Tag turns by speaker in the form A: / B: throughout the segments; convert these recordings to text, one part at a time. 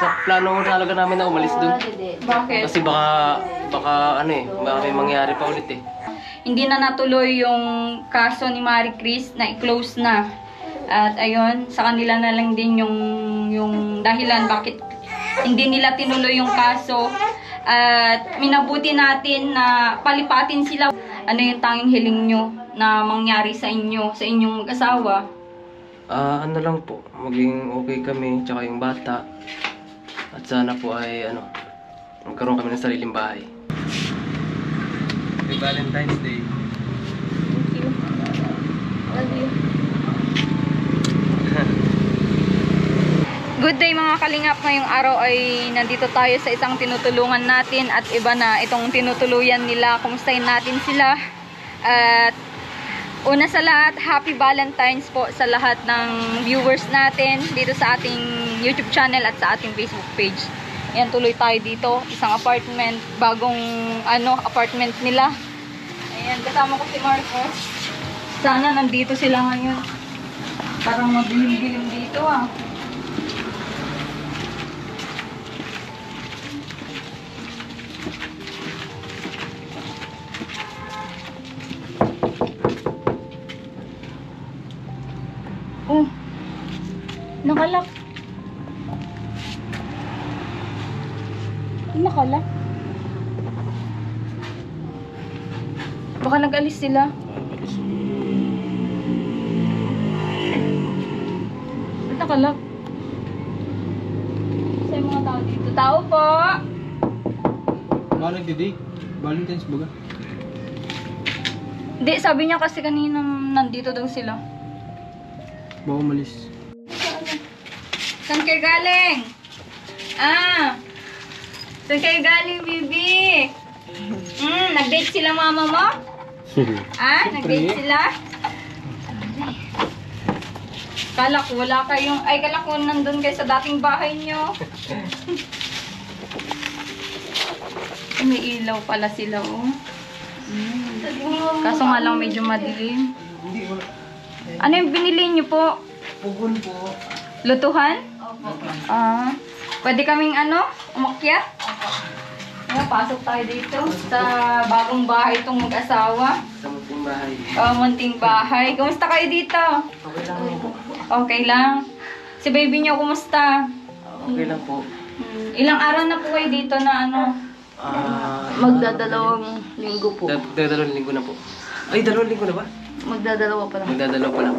A: sa plano talaga namin na umalis doon.
B: Bakit?
A: Kasi baka ano eh, baka may mangyari pa ulit eh.
B: Hindi na natuloy yung kaso ni Marie Chris na i-close na. At ayun, sa kanila na lang din yung dahilan bakit hindi nila tinuloy yung kaso. At minabuti natin na palipatin sila. Ano yung tanging hiling nyo na mangyari sa inyo, sa inyong mag-asawa?
A: Ano lang po, maging okay kami, tsaka yung bata. At sana po ay ano, magkaroon kami ng sariling bahay. Happy Valentine's Day.
B: Thank you. Love you. Good day mga kalingap. Ngayong araw ay nandito tayo sa isang tinutulungan natin at iba na itong tinutuluyan nila. Kumustahin natin sila. At una sa lahat, Happy Valentine's po sa lahat ng viewers natin dito sa ating YouTube channel at sa ating Facebook page. Ayan, tuloy tayo dito. Isang apartment, bagong apartment nila. Ayan, kasama ko si Marcos. Sana nandito sila ngayon. Parang madilim-dilim dito ah. Oh, nakalak. Nakalak. Baka nag-alis sila. Ba't nakalak? Sa mga tao dito. Tao po!
A: Baka nagdi-date? Valentine's ba?
B: Hindi, sabi niya kasi kanina nandito daw sila.
A: Baka umalis.
B: Saan kayo galing? Saan kayo galing, bibi? Nag-date sila mama mo? Nag-date sila? Kala ko wala kayong... Ay, kala ko nandun kayo sa dating bahay nyo. May ilaw pala sila, oh. Kaso nga lang medyo madilim.
A: Hindi, wala.
B: Ano yung binili niyo po?
A: Pugon po.
B: Lutuhan? Opo. Pwede kaming umakyat? Opo. Pasok tayo dito sa bagong bahay itong mag-asawa.
A: Sa munting bahay.
B: Munting bahay. Kumusta kayo dito?
A: Okay lang po.
B: Okay lang. Si baby niyo kumusta?
A: Okay lang po.
B: Ilang araw na po kayo dito na
C: Magdadalawang linggo po.
A: Dalawang linggo na po. Ay, 2 linggo na ba?
C: Magdadalawa pa lang.
A: Magdadalaw pa lang.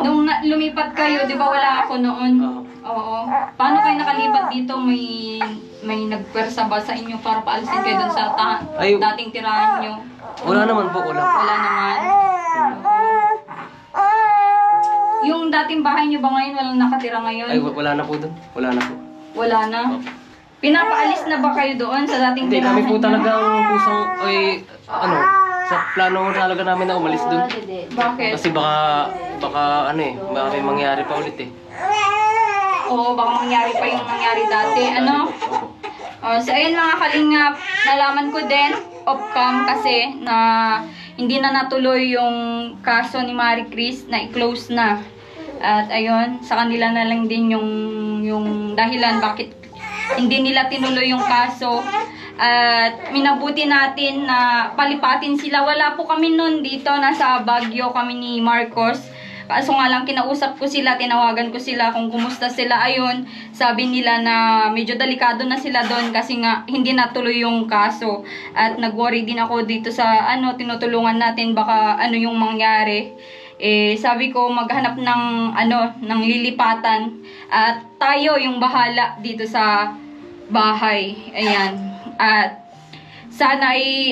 B: Nung lumipat kayo, di ba wala ako noon? Oo. Paano kayo nakalipat dito? May nagpwersa ba sa inyo para paalisin kayo dun sa dating tirahan nyo?
A: Wala naman po, wala.
B: Wala naman? Yung dating bahay nyo ba ngayon walang nakatira ngayon?
A: Ay, wala na po dun. Wala na po.
B: Wala na? Pinapaalis na ba kayo doon sa dating
A: Hindi,
B: tirahan
A: kami po
B: nyo?
A: talagang kusang, sa plano talaga namin na umalis dun.
B: Bakit?
A: Kasi baka baka may mangyari pa ulit eh.
B: Oo, baka mangyari pa yung nangyari dati. So ayun mga kalingap, nalaman ko din off-cam kasi na hindi na natuloy yung kaso ni Marie Chris na i-close na. At ayun, sa kanila na lang din yung dahilan bakit hindi nila tinuloy yung kaso. At minabuti natin na palipatin sila. Wala po kami nun dito, nasa Baguio kami ni Marcos. Kaso nga lang kinausap ko sila, tinawagan ko sila kung kumusta sila. Ayun, sabi nila na medyo delikado na sila doon kasi nga hindi natuloy yung kaso. At nag-worry din ako dito sa tinutulungan natin, baka yung mangyari. Sabi ko maghanap ng lilipatan at tayo yung bahala dito sa bahay. Ayan. At sana ay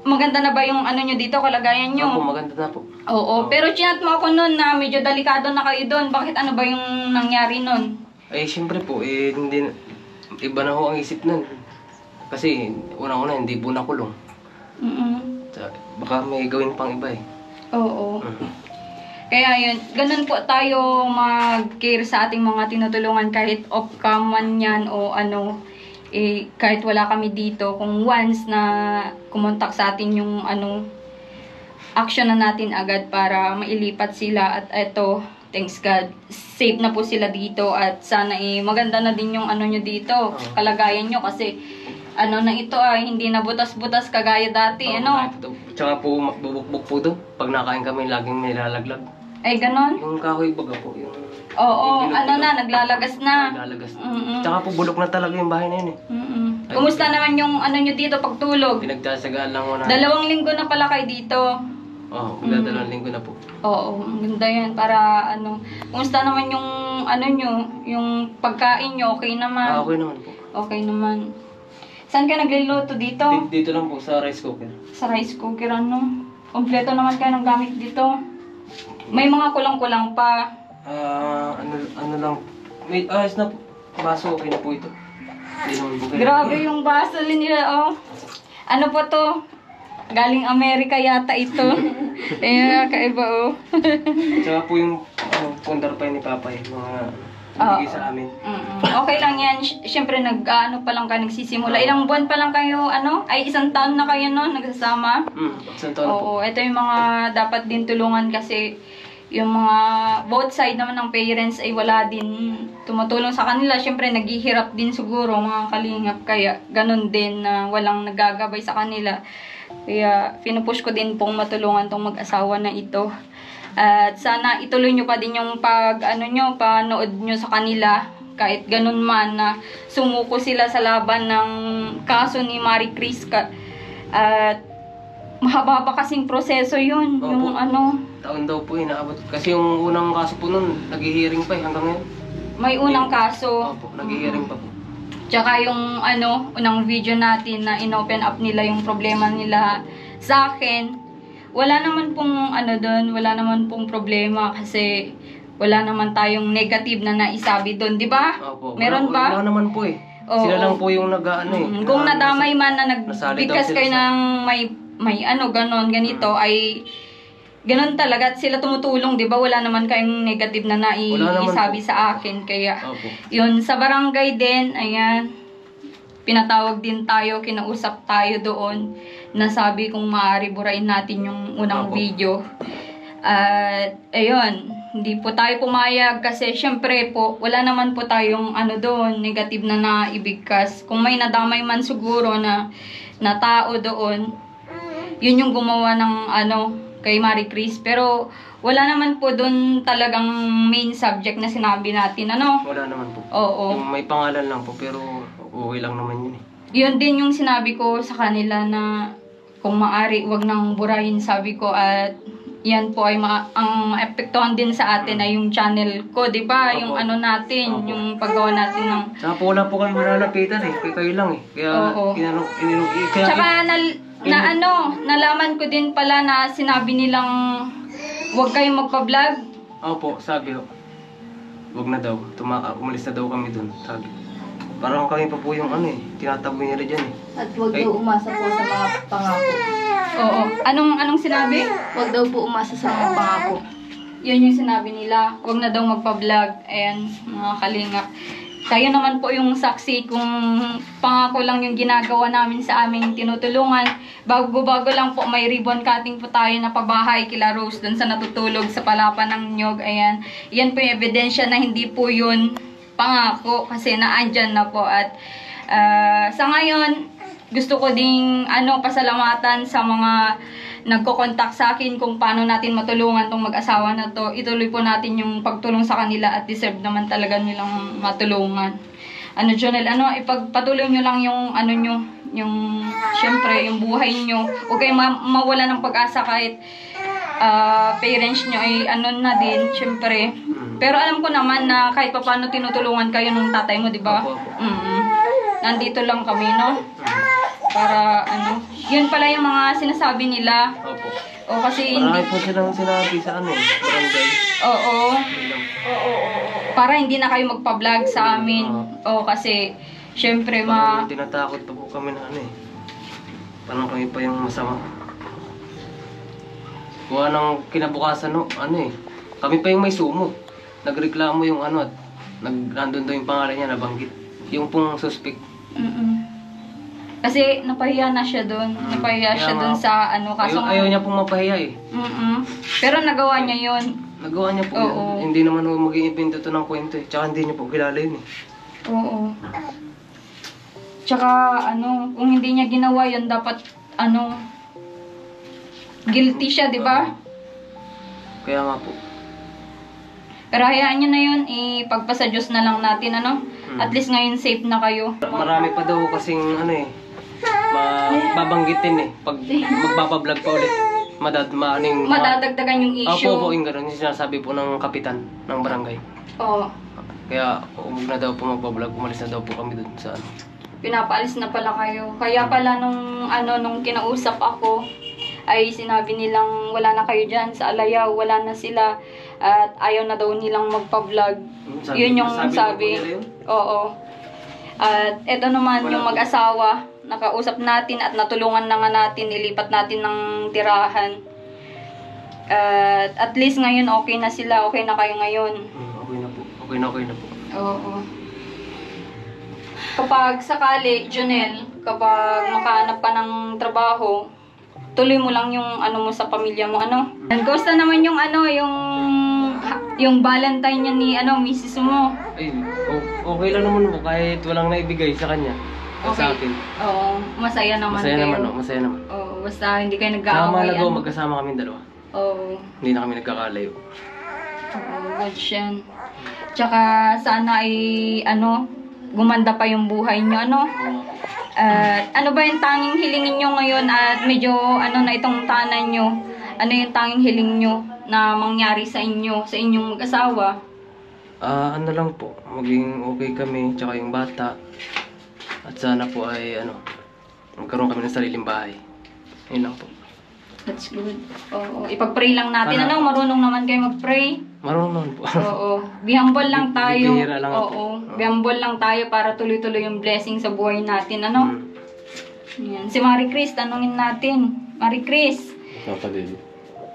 B: maganda na ba yung nyo dito, kalagayan nyo?
A: Opo, maganda na po.
B: Oo, pero chinat mo ako nun na medyo delikado na kayo doon. Bakit ba yung nangyari nun?
A: Ay, siyempre po, hindi, iba na ho ang isip nun. Kasi, unang-una, hindi po nakulong. Baka may gawin pang iba eh.
B: Oo. Kaya yun, ganun po tayo mag-care sa ating mga tinutulungan kahit off-cam man yan o kahit wala kami dito. Kung once na kumontak sa atin yung action na natin agad para mailipat sila. At eto, thanks God, safe na po sila dito at sana maganda na din yung ano nyo dito, kalagayan nyo kasi ano na ito hindi na butas-butas kagaya dati, ano?
A: Tsaka po bubukbuk po doon. Pag nakain kami, laging may lalaglag.
B: Ay, ganon?
A: Yung kahoy baga po, yung...
B: Oo, ano na, naglalagas na.
A: Naglalagas na. Tsaka po bulok na talaga yung bahay na yun
B: Kumusta naman yung ano nyo dito pagtulog?
A: Pinagtsasagaan lang ko na.
B: 2 linggo na pala kayo dito.
A: Oo, 2 linggo na po.
B: Oo, ang ganda yan para ano. Kumusta naman yung ano nyo, yung pagkain nyo, okay naman?
A: Okay naman po.
B: Okay naman. Saan ka nagluluto dito?
A: Dito lang po, sa rice cooker.
B: Sa rice cooker, ano? Kompleto naman kayo ng gamit dito. May mga kulang-kulang pa.
A: Ano lang. May ayos na po. Baso, okay na po ito. Hindi naman po kayo.
B: Grabe yung baso nila, oh. Ano po to? Galing Amerika yata ito. Kaiba, oh.
A: Tsaka po yung pundar pa ni Papa, yung mga bigay sa amin.
B: Okay lang yan. Siyempre, nag-ano pa lang kayo, nagsisimula. Ilang buwan pa lang kayo, ano? Ay, 1 taon na kayo, no? Nagsasama.
A: 1 taon na po.
B: Oo, ito yung mga dapat din tulungan kasi yung mga both side naman ng parents ay wala din tumutulong sa kanila. Siyempre, naghihirap din siguro mga kalingap. Kaya, ganun din na walang nagagabay sa kanila. Kaya, pinupush ko din pong matulungan tong mag-asawa na ito. At sana ituloy nyo pa din yung panood nyo sa kanila. Kahit ganun man na sumuko sila sa laban ng kaso ni Marie Chris. At mahaba pa kasing proseso yun.
A: Opo.
B: Yung ano.
A: Taon daw po inaabot. Kasi yung unang kaso po nun, nag-hearing pa hanggang ngayon.
B: May unang kaso.
A: Opo, nag-hearing pa po.
B: Tsaka yung unang video natin na inopen up nila yung problema nila sa akin. Wala naman pong doon, wala naman pong problema kasi wala naman tayong negative na naisabi doon, di ba?
A: Opo.
B: Meron ba?
A: Wala naman po eh.
B: Oo.
A: Sila lang po yung
B: Kung nadamay man na
A: nasali daw
B: nagbigkas
A: sila
B: kayo ng may ganon, ganito, ay ganon talaga at sila tumutulong, di ba? Wala naman kayong negative na naisabi sa akin. Kaya,
A: Opo.
B: yun, sa barangay din, ayan, pinatawag din tayo, kinausap tayo doon, nasabi kung maaari burain natin yung unang video. At, ayun, hindi po tayo pumayag kasi syempre po, wala naman po tayong doon, negative na naibigkas. Kung may nadamay man siguro na tao doon, yun yung gumawa ng kay Marie Chris. Pero, wala naman po doon talagang main subject na sinabi natin,
A: Wala naman po.
B: Oo.
A: Yung may pangalan lang po, pero okay lang naman yun eh.
B: Yun din yung sinabi ko sa kanila na kung maaari, wag nang burahin, sabi ko. At yan po ay ang maepektuhan din sa atin ay yung channel ko, di ba? Yung natin, yung paggawa natin ng...
A: Saka po wala po kayong malalapitan eh. Kayo lang eh. Kaya,
B: Oo.
A: kaya
B: Tsaka nalaman ko din pala na sinabi nilang wag kayong magpa-vlog.
A: Opo, sabi ho. Wag na daw. Umalis na daw kami dun. Sabi. Parang kami pa po yung tinataboy nila dyan eh.
C: At huwag daw umasa po sa mga pangako.
B: Oo. Anong sinabi?
C: Huwag daw po umasa sa mga pangako.
B: Yun yung sinabi nila. Huwag na daw magpa-vlog. Ayan, mga kalingap. Kayo naman po yung saksi kung pangako lang yung ginagawa namin sa aming tinutulungan. Bago-bago lang po, may ribbon cutting po tayo na pabahay kila Rose dun sa natutulog sa palapan ng nyog. Ayan. Yan po yung ebidensya na hindi po yun pangako kasi naandyan na po. At sa ngayon, gusto ko ding pasalamatan sa mga nagko-contact sa akin kung paano natin matulungan tong mag-asawa na to. Ituloy po natin yung pagtulong sa kanila at deserve naman talaga nilang matulungan. Jonel, ipagpatuloy nyo lang yung nyo, yung syempre yung buhay nyo. Huwag kayong mawala ng pag-asa kahit parents nyo ay na din, syempre. Pero alam ko naman na kahit pa paano tinutulungan kayo ng tatay mo, di ba? Nandito lang kami, no? Para yun pala yung mga sinasabi nila.
A: Opo.
B: O kasi
A: Marami po silang sinabi sa barangay.
B: Oo. Para hindi na kayo magpa-vlog sa amin. O kasi syempre
A: Parang tinatakot pa po kami na Parang kami pa yung masama. Kuha ng kinabukasan kami pa yung may sumo. Nagreklamo yung at nandun daw yung pangalan niya nabanggit. Yung pong suspect.
B: Kasi napahiya na siya doon. Napahiya siya doon sa kaso
A: ayaw niya pong mapahiya eh.
B: Pero nagawa niya yun.
A: Nagawa niya po
B: Oo.
A: yan. Hindi naman ho mag-iimpinto to ng kwento eh. Tsaka hindi niya po kilala yun eh.
B: Oo. Tsaka ano, kung hindi niya ginawa yun, dapat ano, guilty siya, di ba?
A: Kaya nga po.
B: Pero hayaan niyo na yun, ipagpasa Diyos na lang natin, ano? At least ngayon safe na kayo.
A: Marami pa daw kasing ano eh. Babanggitin eh. Pag magpapablog pa ulit.
B: Madadagdagan yung issue.
A: Opo, yung gano'n. Yung sinasabi po ng kapitan ng barangay.
B: Oo.
A: Kaya huwag na daw po magpa-vlog. Umalis na daw po kami dun sa ano.
B: Pinapaalis na pala kayo. Kaya pala nung kinausap ako, ay sinabi nilang wala na kayo dyan sa Alayaw, wala na sila. At ayaw na daw nilang magpa-vlog. Yun yung sabi. Oo. At eto naman yung mag-asawa, nakausap natin at natulungan na nga natin, ilipat natin ng tirahan. At least ngayon okay na sila, okay na kayo ngayon.
A: Okay na po. Okay na po.
B: Oo. Kapag sakali, Jonel, kapag makahanap ka ng trabaho, tuloy mo lang yung ano mo sa pamilya mo, ano? And gusto naman yung ano, yung Valentine niya ni misis mo.
A: Ay, okay lang naman po. Kahit walang naibigay sa kanya. Sa akin.
B: Oo, masaya naman
A: Masaya
B: kayo.
A: naman, masaya naman.
B: Oo, basta hindi kayo
A: Tama
B: nag-aaway.
A: lang magkasama kami dalawa.
B: Oo.
A: Hindi na kami nagkakalayo.
B: Oo, good yan. Tsaka sana ay gumanda pa yung buhay nyo, ano? At ano ba yung tanging hilingin nyo ngayon at medyo na itong tanan nyo? Ano yung tanging hiling nyo na mangyari sa inyo, sa inyong mag-asawa?
A: Ano lang po, maging okay kami, tsaka yung bata. At sana po ay magkaroon kami ng sariling bahay. Yun lang po.
B: That's good. Oo, ipag-pray lang natin. Marunong naman kayo mag-pray?
A: Marunong naman po.
B: Oo. Be humble lang tayo.
A: Bibihira lang ako.
B: Oo. Be humble lang tayo para tuloy-tuloy yung blessing sa buhay natin, ano? Yan. Si Marie Chris, tanungin natin. Marie Chris.
D: Kapatid.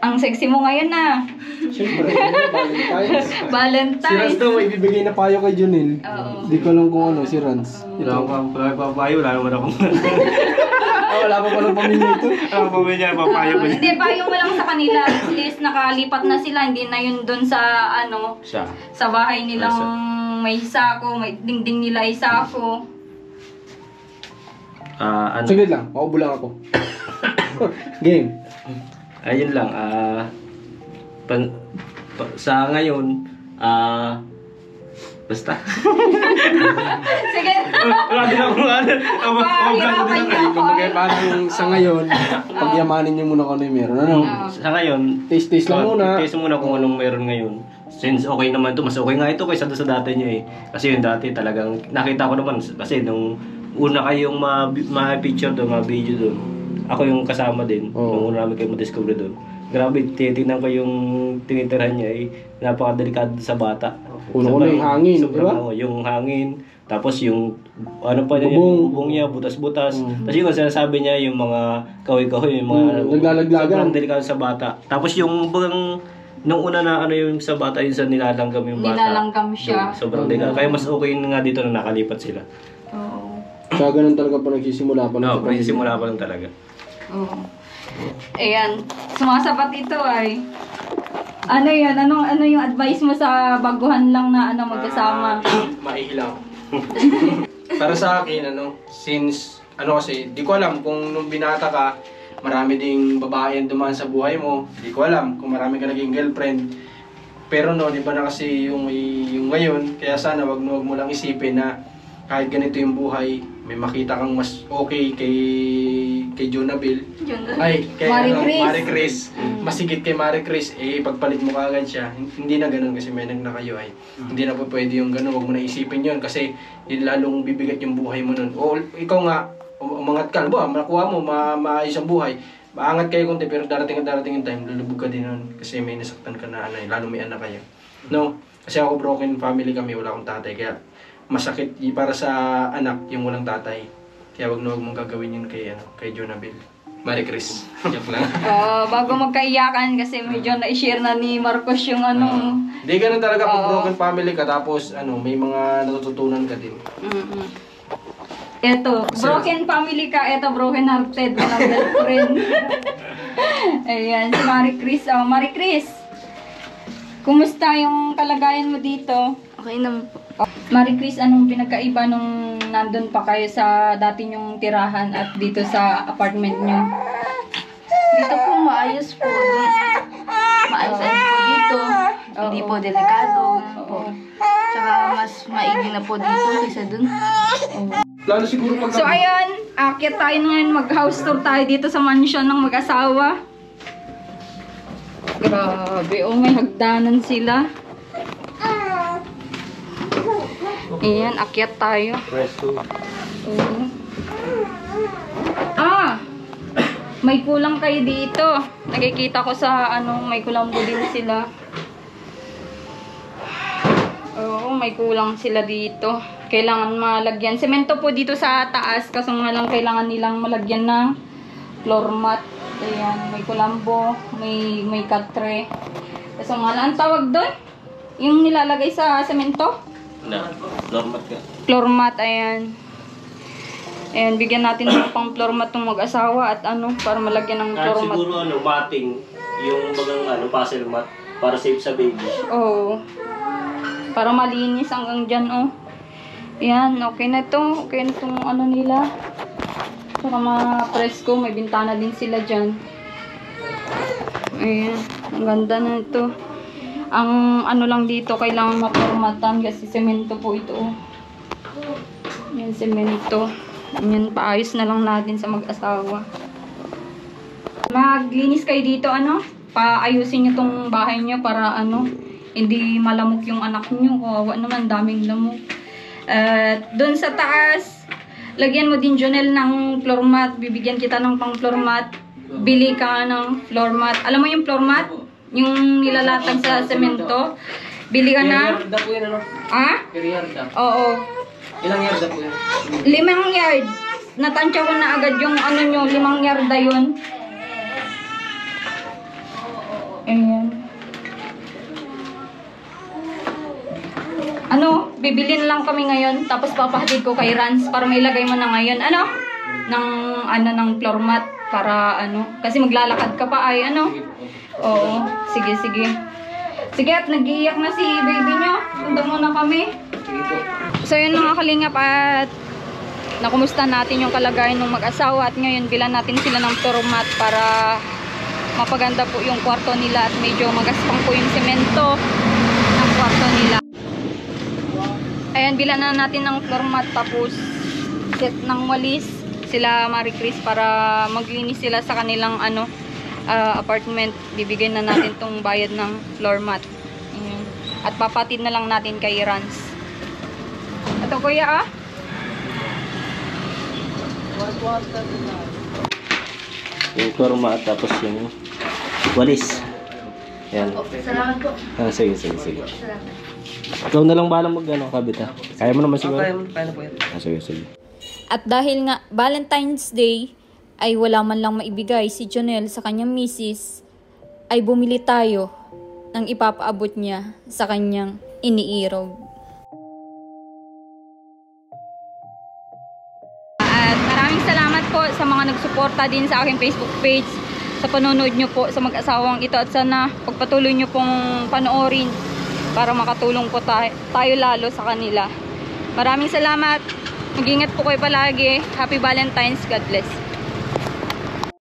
B: Ang sexy mo ngayon na.
D: Siyempre, Valentine's. Si Rans
B: Valentine's.
D: daw, may bibigay na payo kay Junil.
B: Oo.
D: Hindi ko alam kung ano, si Rans.
E: Wala akong papayo, wala naman akong
D: Wala pa palang pamilya ito.
E: ang pamilya, papayo ko niya.
B: Hindi, payo mo lang sa kanila. At least nakalipat na sila. Hindi na yun dun sa
E: Siya.
B: sa bahay nilang may sako, may dingding nila ay sako.
D: Saglit lang, maubo lang ako. Game.
E: Ayun lang, sa ngayon, basta.
B: Sige.
E: Wala din akong
B: Pahirapan niyo ako.
D: Kumbaga parang sa ngayon, pagyamanin niyo muna kung ano yung meron. Ano?
E: Sa ngayon,
D: Taste lang muna.
E: Taste muna kung anong meron ngayon. Since okay naman ito, mas okay nga ito kaysa doon sa dati niya eh. Kasi yung dati talagang, nakita ko naman, kasi nung una kayong ma-picture doon, ma-video doon, ako yung kasama din, nung una namin kayo ma-discover doon. Grabe, tinitingnan ko yung tinitirhan niya eh, napakadelikado sa bata.
D: Una-una yung hangin, di ba?
E: Yung hangin, tapos yung yung bubong niya, butas-butas. Tapos yung sinasabi niya, yung mga kahoy-kahoy, yung mga
D: naglalaglagan.
E: sobrang delikado sa bata. Tapos yung nung una na yung sa bata, yung sa nilalanggam yung bata.
B: Nilalanggam siya.
E: Sobrang delikado. Kaya mas okay nga dito na nakalipat sila.
B: Oo.
D: Kaya ganun talaga po nagsisimula pa.
E: No, simula pa lang talaga.
B: Oo. Ayan, sumasapat ito ay. Ano yan? Ano yung advice mo sa baguhan lang na magkasama?
D: Maihilang. Para sa akin, since, kasi, di ko alam kung nung binata ka, marami ding babae ang dumaan sa buhay mo. Di ko alam kung marami ka naging girlfriend. Pero iba na kasi yung ngayon. Kaya sana wag mo lang isipin na kahit ganito yung buhay, may makita kang mas okay kay Jonabel. Ay, kay Marie Chris. Mas higit kay Marie Chris, pagpalit mo kaagad siya. Hindi na ganun kasi may na kayo ay. Hindi na po pwede yung ganun, wag mo na isipin yun kasi lalong bibigat yung buhay mo nun. O ikaw nga, umangat ka, makuha mo, maayos ang buhay. Maangat kayo konti pero darating yung time, lulubog ka din nun kasi may nasaktan ka na lalo may anak kayo. No? Kasi ako broken family kami, wala akong tatay kaya masakit para sa anak yung walang tatay. Kaya wag mong gagawin yun kay Jonabel. Marie Chris. Joke lang.
B: Bago magkaiyakan kasi medyo na-share na ni Marcos yung
D: Hindi ganun talaga kung broken family ka tapos may mga natututunan ka din.
B: Eto, broken family ka, eto broken hearted na girlfriend. Ayan, si Marie Chris. Marie Chris. Kumusta yung kalagayan mo dito?
C: Okay naman po.
B: Marie Chris, anong pinagkaiba nung nandun pa kayo sa dati nyong tirahan at dito sa apartment nyo?
C: Dito po maayos po. Maayos-ayos po dito. Hindi po delikado. Po. Tsaka mas maigi na po dito kaysa dun.
D: Lalo siguro pag...
B: So ayun, akyat tayo ngayon, mag-house tour tayo dito sa mansion ng mag-asawa. Grabe, oh, may hagdanan sila. Ayan, akyat tayo. Oo. May kulang kayo dito. Nakikita ko sa may kulambo din sila. Oo, may kulang sila dito. Kailangan malagyan. Semento po dito sa taas. Kaso nga lang kailangan nilang malagyan ng floor mat. Ayan, may kulambo. May katre. Kaso nga lang, ang tawag doon? Yung nilalagay sa semento?
E: Floor mat ka.
B: Floor mat, ayan. Ayan, bigyan natin ng pang floor mat ng mag-asawa at para malagyan ng floor mat.
E: Siguro matting. Yung bagang puzzle mat. Para safe sa baby.
B: Oo. Para malinis hanggang dyan, oh. Ayan, okay na to. Okay na itong nila. Saka ma-presko. May bintana din sila dyan. Ayan. Ang ganda na ito. Ang lang dito, kailangan mapormatan kasi semento po ito, oh. Ayan, semento. Ayan, paayos na lang natin sa mag-asawa. Maglinis kayo dito, paayusin nyo tong bahay nyo para hindi malamok yung anak nyo. Kawawa naman, daming lamok. Doon sa taas, lagyan mo din, Jonel, ng floor mat. Bibigyan kita ng pang floor mat. Bili ka ng floor mat. Alam mo yung floor mat? Yung nilalatag sa semento. Bili ka na.
A: Yarda po yun, Per yarda.
B: Oo.
A: Ilang yarda po yun?
B: 5 yard. Natansya ko na agad yung nyo, 5 yarda yun. Ayan. Bibilin lang kami ngayon, tapos papahatid ko kay Rans para may ilagay mo na ngayon. Ng floor mat para kasi maglalakad ka pa ay Oo, sige. Sige, at nag-iiyak na si baby nyo. Punta muna kami.
A: Sige po.
B: So yun mga kalingap, at nakumusta natin yung kalagayan ng mag-asawa at ngayon bilan natin sila ng floor mat para mapaganda po yung kwarto nila at medyo magaspang po yung semento ng kwarto nila. Ayan, bilan na natin ng floor mat tapos set ng walis sila Marie Chris para maglinis sila sa kanilang apartment. Bibigyan na natin tong bayad ng floor mat. Ayan. At papatid na lang natin kay Rans. Ito kuya
E: Yung floor mat tapos yung walis. Yan.
C: Salamat po.
E: Sige. Ikaw na lang balang kabit ha. Kaya mo naman siguro.
A: Kaya na po yan.
E: Sige.
B: At dahil nga Valentine's Day ay wala man lang maibigay si Jonel sa kanyang misis, ay bumili tayo ng ipapaabot niya sa kanyang iniirog. At maraming salamat po sa mga nagsuporta din sa aking Facebook page sa panonood nyo po sa mag-asawang ito at sana pagpatuloy nyo pong panoorin para makatulong po tayo lalo sa kanila. Maraming salamat. Mag-ingat po kayo palagi. Happy Valentine's. God bless.